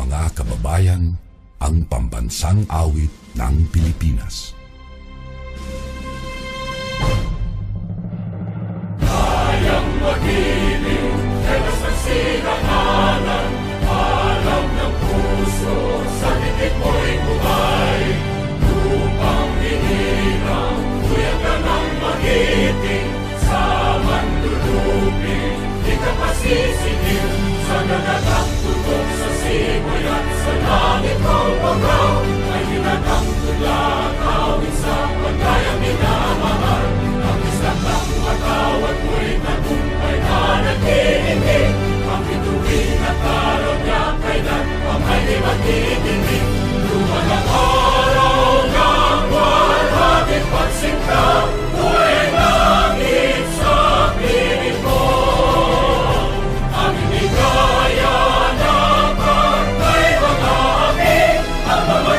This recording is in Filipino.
mga kababayan, ang pambansang awit ng Pilipinas. Kayang magiliw, telas ng sinakalan, alam ng puso, sa titik mo'y buhay. Lupang hinirang, kuya ka ng magiting, sa manlulupin, di ka pasisingil, sa nagatang tutok sa simoy at sa langit kong pagaw, ay hinatang tulad, awit sa pagkayang minamahal. Ang isang ng matawad mo'y tagumpay na naghihingi, ang bituin at araw niya kailan ang may di magtitingin. Luman ang araw ng walhagit pagsinta, buhay langit sa piling mo. Ang hinigaya ng pagkay mga amin, ang mga